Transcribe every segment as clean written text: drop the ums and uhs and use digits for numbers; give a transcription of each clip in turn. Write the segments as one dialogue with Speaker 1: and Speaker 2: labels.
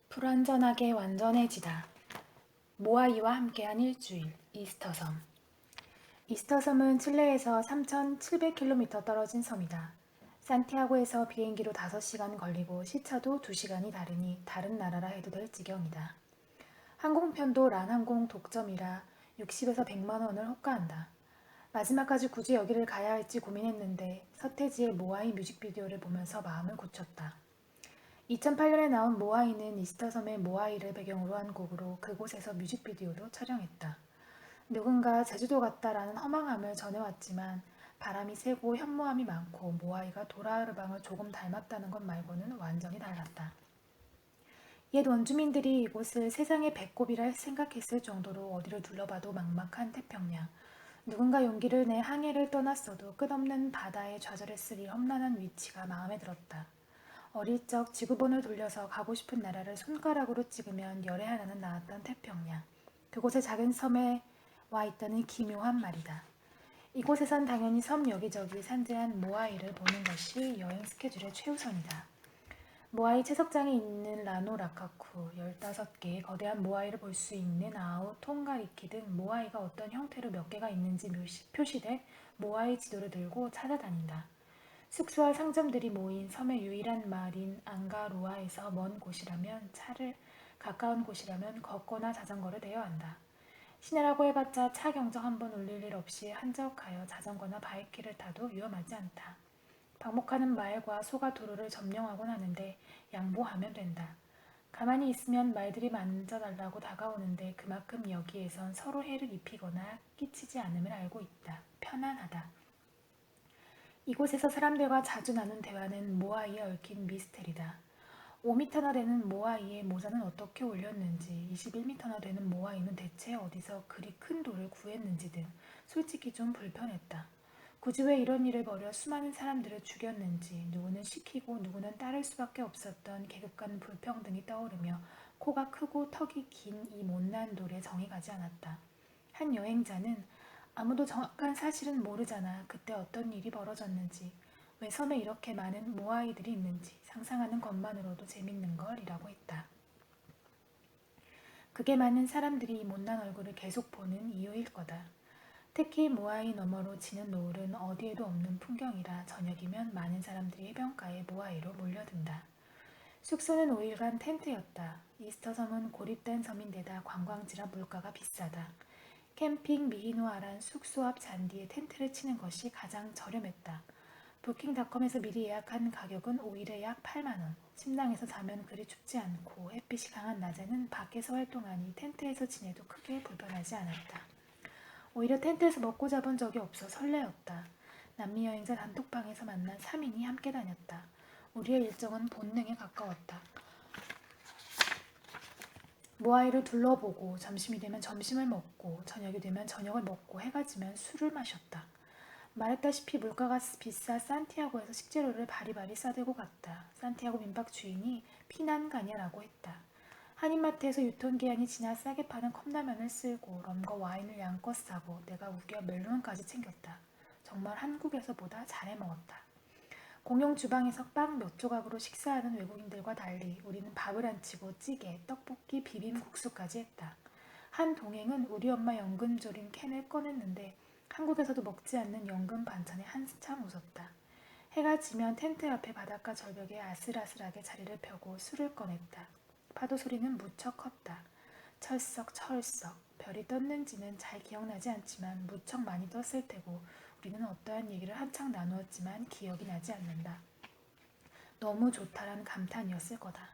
Speaker 1: 불완전하게 완전해지다. 모아이와 함께한 일주일. 이스터섬. 이스터섬은 칠레에서 3,700km 떨어진 섬이다. 산티아고에서 비행기로 5시간 걸리고 시차도 2시간이 다르니 다른 나라라 해도 될 지경이다. 항공편도 란항공 독점이라 60에서 100만 원을 호가한다. 마지막까지 굳이 여기를 가야 할지 고민했는데 서태지의 모아이 뮤직비디오를 보면서 마음을 굳혔다. 2008년에 나온 모아이는 이스터섬의 모아이를 배경으로 한 곡으로 그곳에서 뮤직비디오도 촬영했다. 누군가 제주도 같다라는 허망함을 전해왔지만 바람이 세고 현무암이 많고 모아이가 도라르방을 조금 닮았다는 것 말고는 완전히 달랐다. 옛 원주민들이 이곳을 세상의 배꼽이라 생각했을 정도로 어디를 둘러봐도 막막한 태평양. 누군가 용기를 내 항해를 떠났어도 끝없는 바다에 좌절했을 이 험난한 위치가 마음에 들었다. 어릴 적 지구본을 돌려서 가고 싶은 나라를 손가락으로 찍으면 열의 하나는 나왔던 태평양. 그곳의 작은 섬에 와 있다는 기묘한 말이다. 이곳에선 당연히 섬 여기저기 산재한 모아이를 보는 것이 여행 스케줄의 최우선이다. 모아이 채석장이 있는 라노라카쿠, 15개의 거대한 모아이를 볼 수 있는 아오, 통가리키 등 모아이가 어떤 형태로 몇 개가 있는지 표시된 모아이 지도를 들고 찾아다닌다. 숙소와 상점들이 모인 섬의 유일한 마을인 앙가로아에서 먼 곳이라면 차를 가까운 곳이라면 걷거나 자전거를 대여야 한다. 시내라고 해봤자 차 경적 한 번 울릴 일 없이 한적하여 자전거나 바이크를 타도 위험하지 않다. 방목하는 말과 소가 도로를 점령하곤 하는데 양보하면 된다. 가만히 있으면 말들이 만져달라고 다가오는데 그만큼 여기에선 서로 해를 입히거나 끼치지 않음을 알고 있다. 편안하다. 이곳에서 사람들과 자주 나눈 대화는 모아이에 얽힌 미스테리다. 5m나 되는 모아이의 모자는 어떻게 올렸는지, 21m나 되는 모아이는 대체 어디서 그리 큰 돌을 구했는지 등 솔직히 좀 불편했다. 굳이 왜 이런 일을 벌여 수많은 사람들을 죽였는지, 누구는 시키고 누구는 따를 수밖에 없었던 계급 간 불평등이 떠오르며 코가 크고 턱이 긴 이 못난 돌에 정이 가지 않았다. 한 여행자는 아무도 정확한 사실은 모르잖아. 그때 어떤 일이 벌어졌는지, 왜 섬에 이렇게 많은 모아이들이 있는지 상상하는 것만으로도 재밌는 걸이라고 했다. 그게 많은 사람들이 이 못난 얼굴을 계속 보는 이유일 거다. 특히 모아이 너머로 지는 노을은 어디에도 없는 풍경이라 저녁이면 많은 사람들이 해변가에 모아이로 몰려든다. 숙소는 5일간 텐트였다. 이스터섬은 고립된 섬인데다 관광지라 물가가 비싸다. 캠핑 미히노아란 숙소 앞 잔디에 텐트를 치는 것이 가장 저렴했다. 부킹닷컴에서 미리 예약한 가격은 5일에 약 8만원. 침낭에서 자면 그리 춥지 않고 햇빛이 강한 낮에는 밖에서 활동하니 텐트에서 지내도 크게 불편하지 않았다. 오히려 텐트에서 먹고 자본 적이 없어 설레었다. 남미 여행자 단톡방에서 만난 3인이 함께 다녔다. 우리의 일정은 본능에 가까웠다. 모아이를 둘러보고 점심이 되면 점심을 먹고 저녁이 되면 저녁을 먹고 해가 지면 술을 마셨다. 말했다시피 물가가 비싸 산티아고에서 식재료를 바리바리 싸들고 갔다. 산티아고 민박 주인이 피난가냐라고 했다. 한인마트에서 유통기한이 지나 싸게 파는 컵라면을 쓸고 럼과 와인을 양껏 사고 내가 우겨 멜론까지 챙겼다. 정말 한국에서보다 잘해 먹었다. 공용 주방에서 빵 몇 조각으로 식사하는 외국인들과 달리 우리는 밥을 안 치고 찌개, 떡볶이, 비빔국수까지 했다. 한 동행은 우리 엄마 연근 졸인 캔을 꺼냈는데 한국에서도 먹지 않는 연근 반찬에 한참 웃었다. 해가 지면 텐트 앞에 바닷가 절벽에 아슬아슬하게 자리를 펴고 술을 꺼냈다. 파도 소리는 무척 컸다. 철썩 철썩. 별이 떴는지는 잘 기억나지 않지만 무척 많이 떴을 테고 우리는 어떠한 얘기를 한창 나누었지만 기억이 나지 않는다. 너무 좋다란 감탄이었을 거다.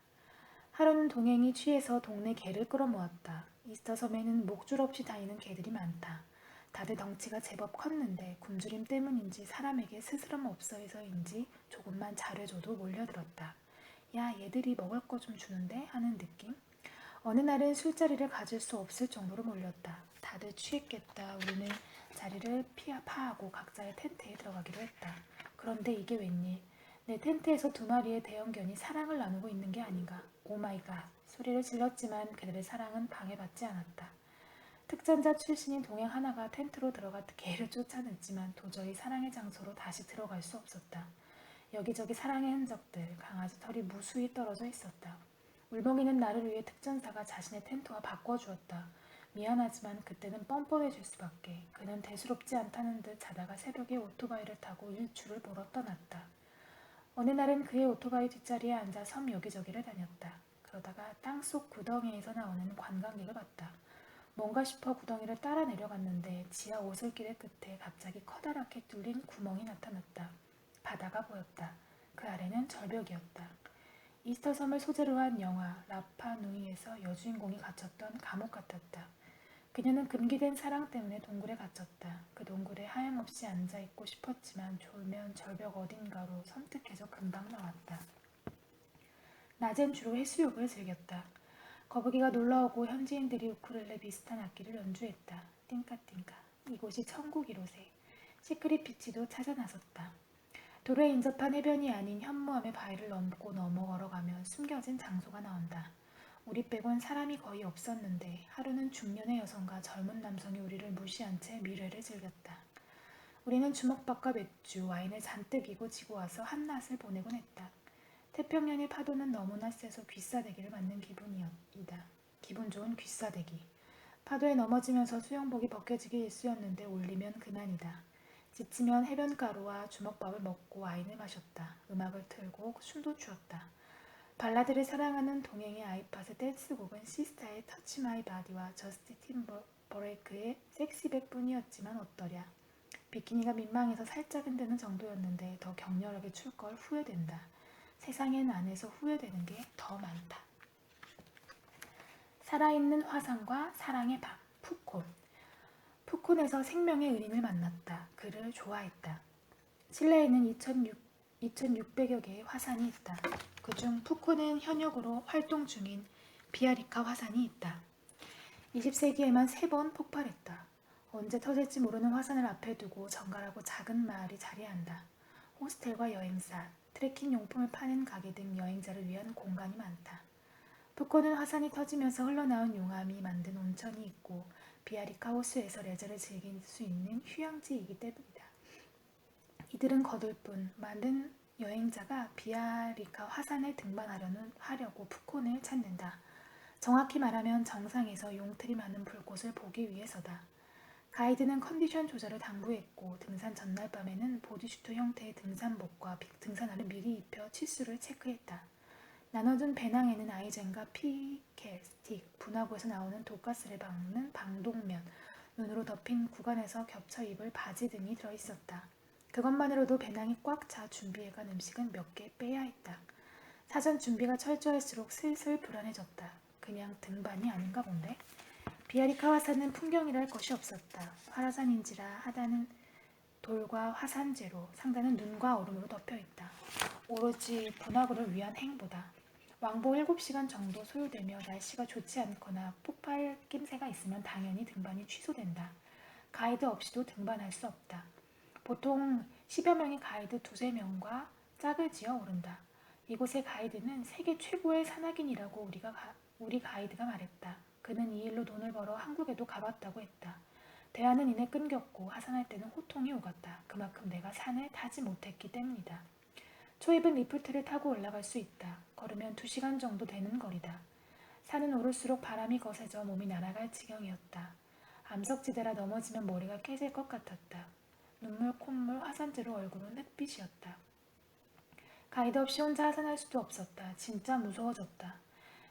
Speaker 1: 하루는 동행이 취해서 동네 개를 끌어모았다. 이스터 섬에는 목줄 없이 다니는 개들이 많다. 다들 덩치가 제법 컸는데 굶주림 때문인지 사람에게 스스럼 없어서인지 조금만 잘해줘도 몰려들었다. 야, 얘들이 먹을 거 좀 주는데? 하는 느낌? 어느 날은 술자리를 가질 수 없을 정도로 몰렸다. 다들 취했겠다. 우리는 자리를 파하고 각자의 텐트에 들어가기로 했다. 그런데 이게 웬일? 내 텐트에서 2마리의 대형견이 사랑을 나누고 있는 게 아닌가. 오마이갓. 소리를 질렀지만 그들의 사랑은 방해받지 않았다. 특전자 출신인 동행 하나가 텐트로 들어가 개를 쫓아냈지만 도저히 사랑의 장소로 다시 들어갈 수 없었다. 여기저기 사랑의 흔적들, 강아지 털이 무수히 떨어져 있었다. 울먹이는 나를 위해 특전사가 자신의 텐트와 바꿔주었다. 미안하지만 그때는 뻔뻔해질 수밖에. 그는 대수롭지 않다는 듯 자다가 새벽에 오토바이를 타고 일출을 보러 떠났다. 어느 날은 그의 오토바이 뒷자리에 앉아 섬 여기저기를 다녔다. 그러다가 땅속 구덩이에서 나오는 관광객을 봤다. 뭔가 싶어 구덩이를 따라 내려갔는데 지하 오솔길의 끝에 갑자기 커다랗게 뚫린 구멍이 나타났다. 바다가 보였다. 그 아래는 절벽이었다. 이스터 섬을 소재로 한 영화 라파누이에서 여주인공이 갇혔던 감옥 같았다. 그녀는 금기된 사랑 때문에 동굴에 갇혔다. 그 동굴에 하염없이 앉아있고 싶었지만 졸면 절벽 어딘가로 섬뜩해서 금방 나왔다. 낮엔 주로 해수욕을 즐겼다. 거북이가 놀러오고 현지인들이 우쿨렐레 비슷한 악기를 연주했다. 띵까띵까. 이곳이 천국이로세. 시크릿 비치도 찾아 나섰다. 도로에 인접한 해변이 아닌 현무암의 바위를 넘고 넘어 걸어가면 숨겨진 장소가 나온다. 우리 빼곤 사람이 거의 없었는데 하루는 중년의 여성과 젊은 남성이 우리를 무시한 채 미래를 즐겼다. 우리는 주먹밥과 맥주, 와인을 잔뜩 이고 지고 와서 한낮을 보내곤 했다. 태평양의 파도는 너무나 세서 귀싸대기를 맞는 기분이다. 기분 좋은 귀싸대기. 파도에 넘어지면서 수영복이 벗겨지기 일쑤였는데 올리면 그만이다. 지치면 해변가루와 주먹밥을 먹고 와인을 마셨다. 음악을 틀고 춤도 추었다. 발라드를 사랑하는 동행의 아이팟의 댄스곡은 시스타의 터치 마이 바디와 저스틴 팀버레이크의 섹시백 뿐이었지만 어떠랴. 비키니가 민망해서 살짝 흔드는 정도였는데 더 격렬하게 출 걸 후회된다. 세상엔 안에서 후회되는 게 더 많다. 살아있는 화산과 사랑의 밤, 푸콘. 푸콘에서 생명의 은인을 만났다. 그를 좋아했다. 칠레에는 2600여 개의 화산이 있다. 그중 푸콘은 현역으로 활동 중인 비아리카 화산이 있다. 20세기에만 3번 폭발했다. 언제 터질지 모르는 화산을 앞에 두고 정갈하고 작은 마을이 자리한다. 호스텔과 여행사, 트레킹 용품을 파는 가게 등 여행자를 위한 공간이 많다. 푸콘은 화산이 터지면서 흘러나온 용암이 만든 온천이 있고 비아리카 호수에서 레저를 즐길 수 있는 휴양지이기 때문이다. 이들은 거둘 뿐 많은 여행자가 비아리카 화산에 등반하려고 푸콘을 찾는다. 정확히 말하면 정상에서 용틀이 많은 불꽃을 보기 위해서다. 가이드는 컨디션 조절을 당부했고 등산 전날 밤에는 보디슈트 형태의 등산복과 등산화를 미리 입혀 치수를 체크했다. 나눠준 배낭에는 아이젠과 피켈, 스틱, 분화구에서 나오는 독가스를 박는 방독면, 눈으로 덮인 구간에서 겹쳐 입을 바지 등이 들어있었다. 그것만으로도 배낭이 꽉 차 준비해간 음식은 몇 개 빼야 했다. 사전 준비가 철저할수록 슬슬 불안해졌다. 그냥 등반이 아닌가 본데? 비아리카 화산은 풍경이랄 것이 없었다. 화산인지라 하단은 돌과 화산재로, 상단은 눈과 얼음으로 덮여있다. 오로지 분화구를 위한 행보다. 왕복 7시간 정도 소요되며 날씨가 좋지 않거나 폭발 낌새가 있으면 당연히 등반이 취소된다. 가이드 없이도 등반할 수 없다. 보통 10여 명의 가이드 2~3명과 짝을 지어 오른다. 이곳의 가이드는 세계 최고의 산악인이라고 우리 가이드가 말했다. 그는 이 일로 돈을 벌어 한국에도 가봤다고 했다. 대화는 이내 끊겼고 하산할 때는 호통이 오갔다. 그만큼 내가 산을 타지 못했기 때문이다. 초입은 리프트를 타고 올라갈 수 있다. 걸으면 2시간 정도 되는 거리다. 산은 오를수록 바람이 거세져 몸이 날아갈 지경이었다. 암석지대라 넘어지면 머리가 깨질 것 같았다. 눈물, 콧물, 화산재로 얼굴은 햇빛이었다. 가이드 없이 혼자 하산할 수도 없었다. 진짜 무서워졌다.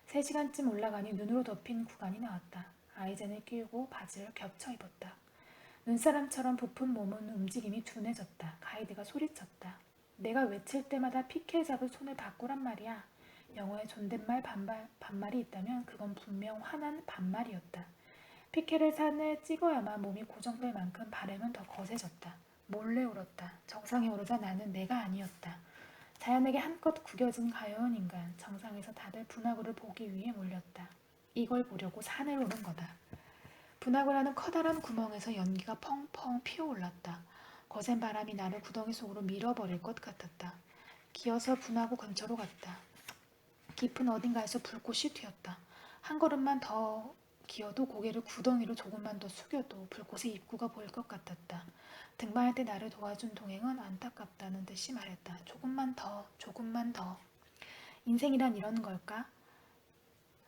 Speaker 1: 3시간쯤 올라가니 눈으로 덮인 구간이 나왔다. 아이젠을 끼우고 바지를 겹쳐 입었다. 눈사람처럼 부푼 몸은 움직임이 둔해졌다. 가이드가 소리쳤다. 내가 외칠 때마다 피켈 잡은 손을 바꾸란 말이야. 영어에 존댓말 반말이 있다면 그건 분명 화난 반말이었다. 피켈을 산에 찍어야만 몸이 고정될 만큼 바람은 더 거세졌다. 몰래 울었다. 정상에 오르자 나는 내가 아니었다. 자연에게 한껏 구겨진 가여운 인간. 정상에서 다들 분화구를 보기 위해 몰렸다. 이걸 보려고 산을 오른 거다. 분화구라는 커다란 구멍에서 연기가 펑펑 피어올랐다. 거센 바람이 나를 구덩이 속으로 밀어버릴 것 같았다. 기어서 분화구 근처로 갔다. 깊은 어딘가에서 불꽃이 튀었다. 한 걸음만 더 기어도 고개를 구덩이로 조금만 더 숙여도 불꽃의 입구가 보일 것 같았다. 등반할 때 나를 도와준 동행은 안타깝다는 듯이 말했다. 조금만 더, 조금만 더. 인생이란 이런 걸까?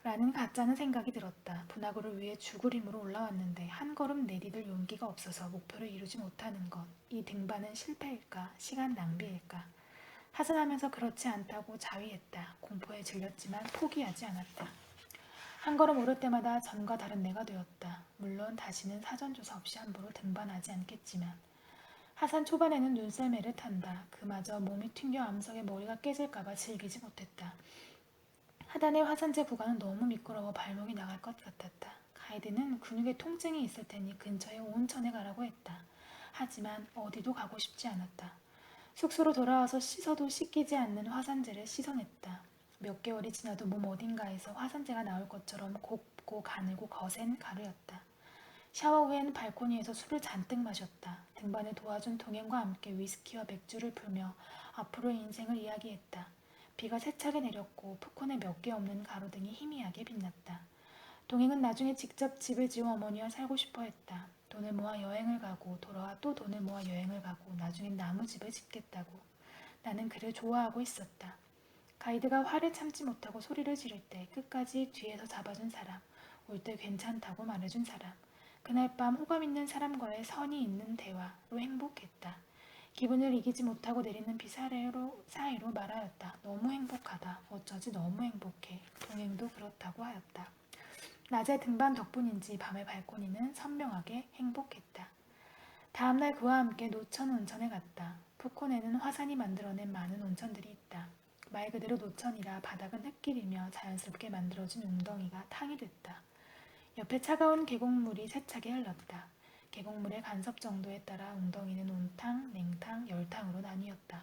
Speaker 1: 라는 가짜는 생각이 들었다. 분화구를 위해 죽을 힘으로 올라왔는데 한 걸음 내디딜 용기가 없어서 목표를 이루지 못하는 것. 이 등반은 실패일까? 시간 낭비일까? 하산하면서 그렇지 않다고 자위했다. 공포에 질렸지만 포기하지 않았다. 한 걸음 오를 때마다 전과 다른 내가 되었다. 물론 다시는 사전조사 없이 함부로 등반하지 않겠지만 하산 초반에는 눈썰매를 탄다. 그마저 몸이 튕겨 암석에 머리가 깨질까봐 즐기지 못했다. 하단의 화산재 구간은 너무 미끄러워 발목이 나갈 것 같았다. 가이드는 근육에 통증이 있을 테니 근처의 온천에 가라고 했다. 하지만 어디도 가고 싶지 않았다. 숙소로 돌아와서 씻어도 씻기지 않는 화산재를 씻어냈다. 몇 개월이 지나도 몸 어딘가에서 화산재가 나올 것처럼 곱고 가늘고 거센 가루였다. 샤워 후엔 발코니에서 술을 잔뜩 마셨다. 등반을 도와준 동행과 함께 위스키와 맥주를 풀며 앞으로의 인생을 이야기했다. 비가 세차게 내렸고 푸콘에 몇 개 없는 가로등이 희미하게 빛났다. 동행은 나중에 직접 집을 지어 어머니와 살고 싶어 했다. 돈을 모아 여행을 가고 돌아와 또 돈을 모아 여행을 가고 나중엔 나무집을 짓겠다고. 나는 그를 좋아하고 있었다. 가이드가 화를 참지 못하고 소리를 지를 때 끝까지 뒤에서 잡아준 사람, 올 때 괜찮다고 말해준 사람, 그날 밤 호감 있는 사람과의 선이 있는 대화로 행복했다. 기분을 이기지 못하고 내리는 비 사이로 말하였다. 너무 행복하다. 어쩌지 너무 행복해. 동행도 그렇다고 하였다. 낮에 등반 덕분인지 밤의 발코니는 선명하게 행복했다. 다음날 그와 함께 노천 온천에 갔다. 푸콘에는 화산이 만들어낸 많은 온천들이 있다. 말 그대로 노천이라 바닥은 흙길이며 자연스럽게 만들어진 웅덩이가 탕이 됐다. 옆에 차가운 계곡물이 세차게 흘렀다. 계곡물의 간섭 정도에 따라 웅덩이는 온탕, 냉탕, 열탕으로 나뉘었다.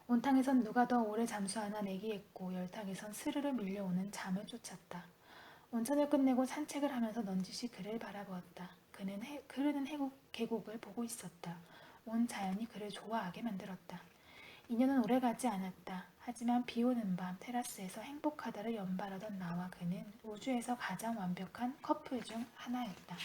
Speaker 1: 온탕에선 누가 더 오래 잠수하나 내기했고 열탕에선 스르르 밀려오는 잠을 쫓았다. 온천을 끝내고 산책을 하면서 넌지시 그를 바라보았다. 그는 흐르는 계곡을 보고 있었다. 온 자연이 그를 좋아하게 만들었다. 인연은 오래가지 않았다. 하지만 비오는 밤 테라스에서 행복하다를 연발하던 나와 그는 우주에서 가장 완벽한 커플 중 하나였다.